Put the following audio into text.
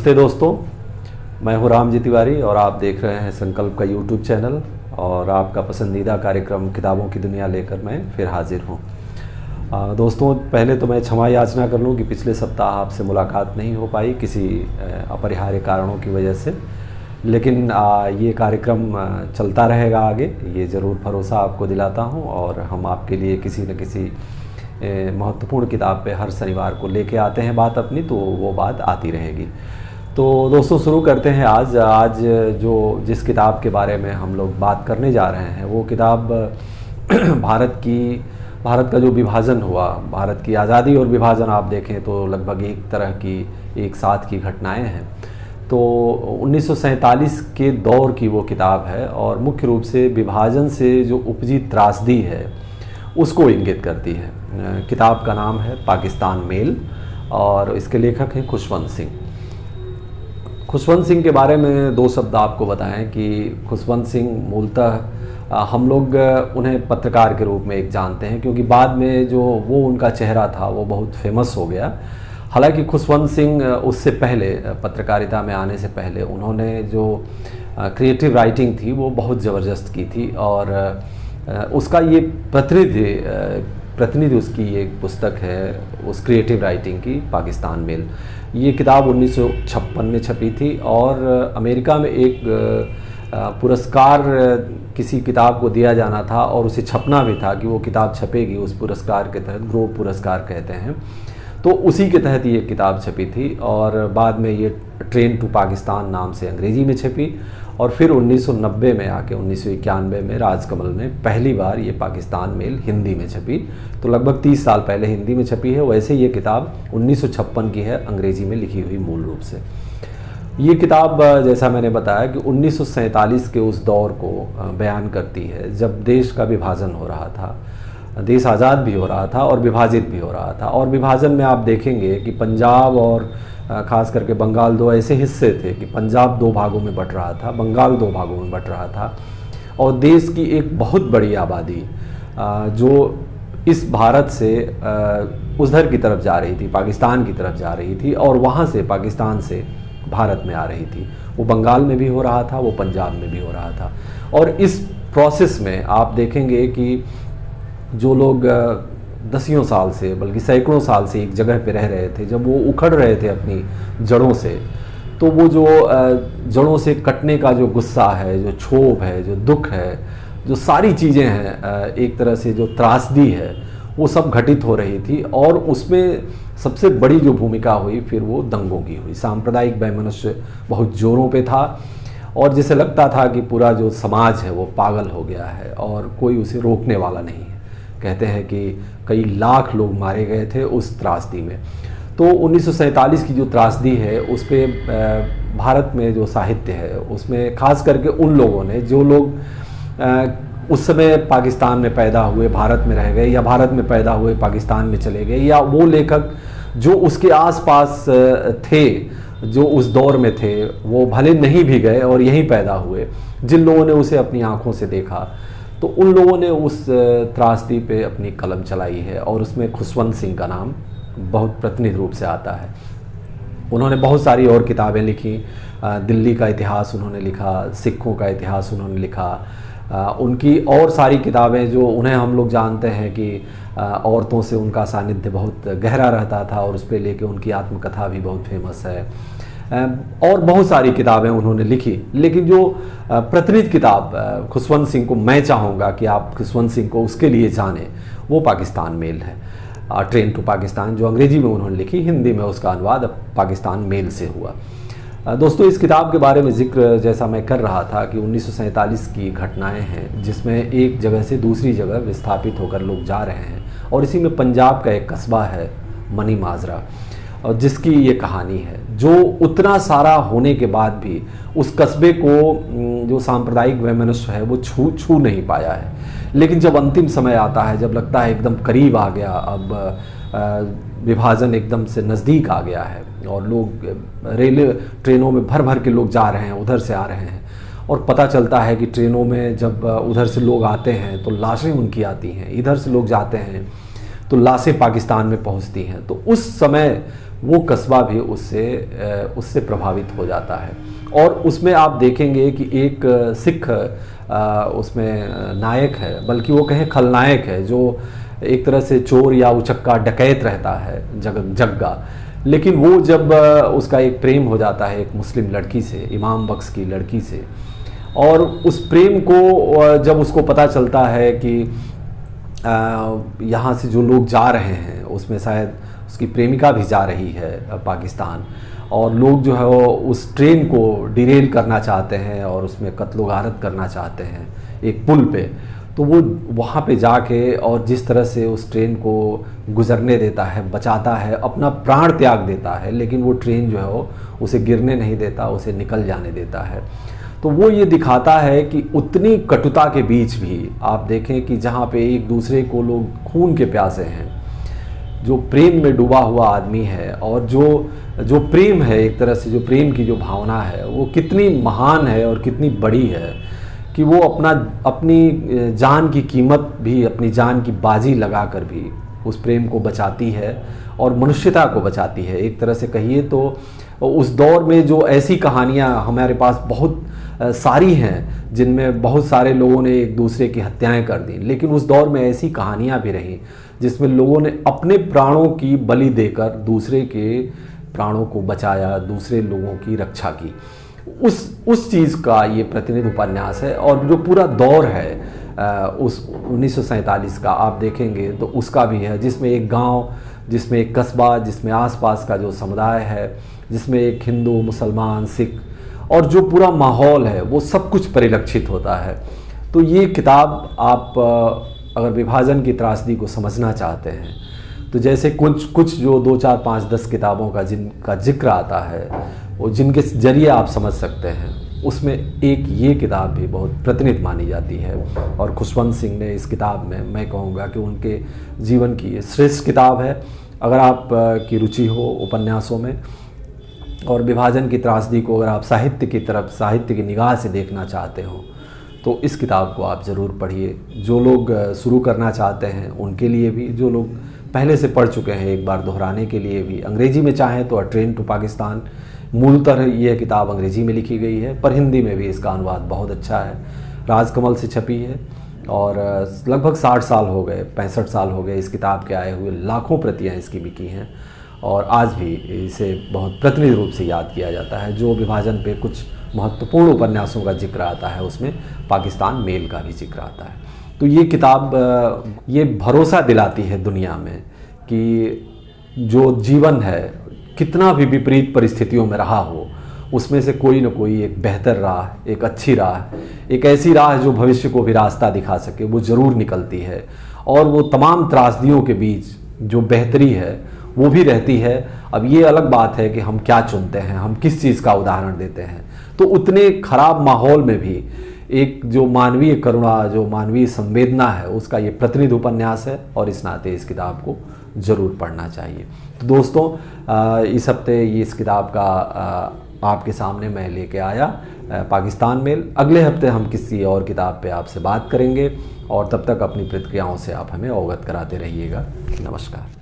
नमस्ते दोस्तों, मैं हूं रामजी तिवारी और आप देख रहे हैं संकल्प का यूट्यूब चैनल। और आपका पसंदीदा कार्यक्रम किताबों की दुनिया लेकर मैं फिर हाजिर हूं। दोस्तों, पहले तो मैं क्षमा याचना कर लूं कि पिछले सप्ताह आपसे मुलाकात नहीं हो पाई किसी अपरिहार्य कारणों की वजह से, लेकिन ये कार्यक्रम चलता रहेगा आगे, ये ज़रूर भरोसा आपको दिलाता हूं। और हम आपके लिए किसी न किसी महत्वपूर्ण किताब पे हर शनिवार को लेके आते हैं बात अपनी, तो वो बात आती रहेगी। तो दोस्तों, शुरू करते हैं आज जो जिस किताब के बारे में हम लोग बात करने जा रहे हैं वो किताब भारत का जो विभाजन हुआ, भारत की आज़ादी और विभाजन आप देखें तो लगभग एक साथ की घटनाएं हैं। तो 1947 के दौर की वो किताब है और मुख्य रूप से विभाजन से जो उपजी त्रासदी है उसको इंगित करती है। किताब का नाम है पाकिस्तान मेल और इसके लेखक हैं खुशवंत सिंह। खुशवंत सिंह के बारे में दो शब्द आपको बताएं कि खुशवंत सिंह मूलतः हम लोग उन्हें पत्रकार के रूप में एक जानते हैं, क्योंकि बाद में जो वो उनका चेहरा था वो बहुत फेमस हो गया। हालांकि खुशवंत सिंह उससे पहले, पत्रकारिता में आने से पहले, उन्होंने जो क्रिएटिव राइटिंग थी वो बहुत ज़बरदस्त की थी। और उसका ये प्रतिनिधि उसकी एक पुस्तक है उस क्रिएटिव राइटिंग की, पाकिस्तान मेल। ये किताब 1956 में छपी थी और अमेरिका में एक पुरस्कार किसी किताब को दिया जाना था और उसे छपना भी था कि वो किताब छपेगी उस पुरस्कार के तहत, ग्रोव पुरस्कार कहते हैं। तो उसी के तहत ये किताब छपी थी और बाद में ये ट्रेन टू पाकिस्तान नाम से अंग्रेज़ी में छपी और फिर 1990 में आके 1991 में राजकमल ने पहली बार ये पाकिस्तान मेल हिंदी में छपी। तो लगभग 30 साल पहले हिंदी में छपी है। वैसे ये किताब 1956 की है, अंग्रेज़ी में लिखी हुई मूल रूप से। ये किताब, जैसा मैंने बताया, कि 1947 के उस दौर को बयान करती है जब देश का विभाजन हो रहा था, देश आज़ाद भी हो रहा था और विभाजित भी हो रहा था। और विभाजन में आप देखेंगे कि पंजाब और ख़ास करके बंगाल दो ऐसे हिस्से थे कि पंजाब दो भागों में बँट रहा था, बंगाल दो भागों में बँट रहा था। और देश की एक बहुत बड़ी आबादी जो इस भारत से उधर की तरफ जा रही थी, पाकिस्तान की तरफ जा रही थी और वहाँ से, पाकिस्तान से भारत में आ रही थी। वो बंगाल में भी हो रहा था, वो पंजाब में भी हो रहा था। और इस प्रोसेस में आप देखेंगे कि जो लोग दसियों साल से, बल्कि सैकड़ों साल से एक जगह पे रह रहे थे, जब वो उखड़ रहे थे अपनी जड़ों से, तो वो जो जड़ों से कटने का जो गुस्सा है, जो क्षोभ है, जो दुख है, जो सारी चीज़ें हैं, एक तरह से जो त्रासदी है, वो सब घटित हो रही थी। और उसमें सबसे बड़ी जो भूमिका हुई फिर वो दंगों की हुई। सांप्रदायिक वैमनस्य बहुत जोरों पे था और जिसे लगता था कि पूरा जो समाज है वो पागल हो गया है और कोई उसे रोकने वाला नहीं है। कहते हैं कि कई लाख लोग मारे गए थे उस त्रासदी में। तो 1947 की जो त्रासदी है उस पर भारत में जो साहित्य है उसमें खास करके उन लोगों ने, जो लोग उस समय पाकिस्तान में पैदा हुए, भारत में रह गए, या भारत में पैदा हुए पाकिस्तान में चले गए, या वो लेखक जो उसके आसपास थे, जो उस दौर में थे, वो भले नहीं भी गए और यहीं पैदा हुए, जिन लोगों ने उसे अपनी आंखों से देखा, तो उन लोगों ने उस त्रासदी पे अपनी कलम चलाई है। और उसमें खुशवंत सिंह का नाम बहुत प्रतिनिधि रूप से आता है। उन्होंने बहुत सारी और किताबें लिखी। दिल्ली का इतिहास उन्होंने लिखा, सिखों का इतिहास उन्होंने लिखा। उनकी और सारी किताबें जो उन्हें हम लोग जानते हैं कि औरतों से उनका सानिध्य बहुत गहरा रहता था और उस पर लेके उनकी आत्मकथा भी बहुत फेमस है। और बहुत सारी किताबें उन्होंने लिखी, लेकिन जो प्रतिनिधि किताब खुशवंत सिंह को मैं चाहूँगा कि आप खुशवंत सिंह को उसके लिए जानें, वो पाकिस्तान मेल है। ट्रेन टू पाकिस्तान जो अंग्रेज़ी में उन्होंने लिखी, हिंदी में उसका अनुवाद पाकिस्तान मेल से हुआ। दोस्तों, इस किताब के बारे में जिक्र जैसा मैं कर रहा था कि 1947 की घटनाएं हैं जिसमें एक जगह से दूसरी जगह विस्थापित होकर लोग जा रहे हैं। और इसी में पंजाब का एक कस्बा है मनी माजरा, और जिसकी ये कहानी है, जो उतना सारा होने के बाद भी उस कस्बे को जो सांप्रदायिक वैमनस्य है वो छू नहीं पाया है। लेकिन जब अंतिम समय आता है, जब लगता है एकदम करीब आ गया, अब विभाजन एकदम से नज़दीक आ गया है और लोग रेलवे ट्रेनों में भर भर के लोग जा रहे हैं, उधर से आ रहे हैं, और पता चलता है कि ट्रेनों में जब उधर से लोग आते हैं तो लाशें उनकी आती हैं, इधर से लोग जाते हैं तो लाशें पाकिस्तान में पहुंचती हैं। तो उस समय वो कस्बा भी उससे प्रभावित हो जाता है। और उसमें आप देखेंगे कि एक सिख उसमें नायक है, बल्कि वो कहें खलनायक है, जो एक तरह से चोर या उचक्का डकैत रहता है, जग्गा। लेकिन वो जब उसका एक प्रेम हो जाता है एक मुस्लिम लड़की से, इमाम बख्श की लड़की से, और उस प्रेम को जब उसको पता चलता है कि यहाँ से जो लोग जा रहे हैं उसमें शायद उसकी प्रेमिका भी जा रही है पाकिस्तान, और लोग जो है वो उस ट्रेन को डिरेल करना चाहते हैं और उसमें कत्ल गारत करना चाहते हैं एक पुल पे, तो वो वहाँ पे जाके और जिस तरह से उस ट्रेन को गुजरने देता है, बचाता है, अपना प्राण त्याग देता है, लेकिन वो ट्रेन जो है वो उसे गिरने नहीं देता, उसे निकल जाने देता है। तो वो ये दिखाता है कि उतनी कटुता के बीच भी आप देखें कि जहाँ पे एक दूसरे को लोग खून के प्यासे हैं, जो प्रेम में डूबा हुआ आदमी है, और जो प्रेम है, एक तरह से जो प्रेम की जो भावना है वो कितनी महान है और कितनी बड़ी है कि वो अपनी जान की कीमत भी, अपनी जान की बाजी लगाकर भी उस प्रेम को बचाती है और मनुष्यता को बचाती है। एक तरह से कहिए तो उस दौर में जो ऐसी कहानियाँ हमारे पास बहुत सारी हैं, जिनमें बहुत सारे लोगों ने एक दूसरे की हत्याएं कर दी, लेकिन उस दौर में ऐसी कहानियाँ भी रहीं जिसमें लोगों ने अपने प्राणों की बलि देकर दूसरे के प्राणों को बचाया, दूसरे लोगों की रक्षा की। उस चीज़ का ये प्रतिनिधि उपन्यास है। और जो पूरा दौर है उस 1947 का आप देखेंगे तो उसका भी है, जिसमें एक गांव, जिसमें एक कस्बा, जिसमें आसपास का जो समुदाय है, जिसमें एक हिंदू, मुसलमान, सिख, और जो पूरा माहौल है वो सब कुछ परिलक्षित होता है। तो ये किताब आप अगर विभाजन की त्रासदी को समझना चाहते हैं तो जैसे कुछ जो 2, 4, 5, 10 किताबों का जिनका जिक्र आता है, वो जिनके जरिए आप समझ सकते हैं, उसमें एक ये किताब भी बहुत प्रतिनिधि मानी जाती है। और खुशवंत सिंह ने इस किताब में, मैं कहूँगा कि उनके जीवन की ये श्रेष्ठ किताब है। अगर आप की रुचि हो उपन्यासों में और विभाजन की त्रासदी को अगर आप साहित्य की तरफ, साहित्य की निगाह से देखना चाहते हो, तो इस किताब को आप ज़रूर पढ़िए। जो लोग शुरू करना चाहते हैं उनके लिए भी, जो लोग पहले से पढ़ चुके हैं एक बार दोहराने के लिए भी। अंग्रेज़ी में चाहें तो अ ट्रेन टू पाकिस्तान, मूलतः यह किताब अंग्रेज़ी में लिखी गई है, पर हिंदी में भी इसका अनुवाद बहुत अच्छा है, राजकमल से छपी है। और लगभग 60 साल हो गए, 65 साल हो गए इस किताब के आए हुए, लाखों प्रतियाँ इसकी बिकी हैं, और आज भी इसे बहुत प्रतिनिधि रूप से याद किया जाता है। जो विभाजन पे कुछ महत्वपूर्ण उपन्यासों का जिक्र आता है उसमें पाकिस्तान मेल का भी जिक्र आता है। तो ये किताब ये भरोसा दिलाती है दुनिया में कि जो जीवन है, कितना भी विपरीत परिस्थितियों में रहा हो, उसमें से कोई न कोई एक बेहतर राह, एक अच्छी राह, एक ऐसी राह जो भविष्य को भी रास्ता दिखा सके, वो ज़रूर निकलती है। और वो तमाम त्रासदियों के बीच जो बेहतरी है वो भी रहती है। अब ये अलग बात है कि हम क्या चुनते हैं, हम किस चीज़ का उदाहरण देते हैं। तो उतने खराब माहौल में भी एक जो मानवीय करुणा, जो मानवीय संवेदना है, उसका ये प्रतिनिधि उपन्यास है, और इस नाते इस किताब को ज़रूर पढ़ना चाहिए। तो दोस्तों, इस हफ्ते ये इस किताब का आपके सामने मैं लेके आया, पाकिस्तान मेल। अगले हफ्ते हम किसी और किताब पे आपसे बात करेंगे, और तब तक अपनी प्रतिक्रियाओं से आप हमें अवगत कराते रहिएगा। नमस्कार।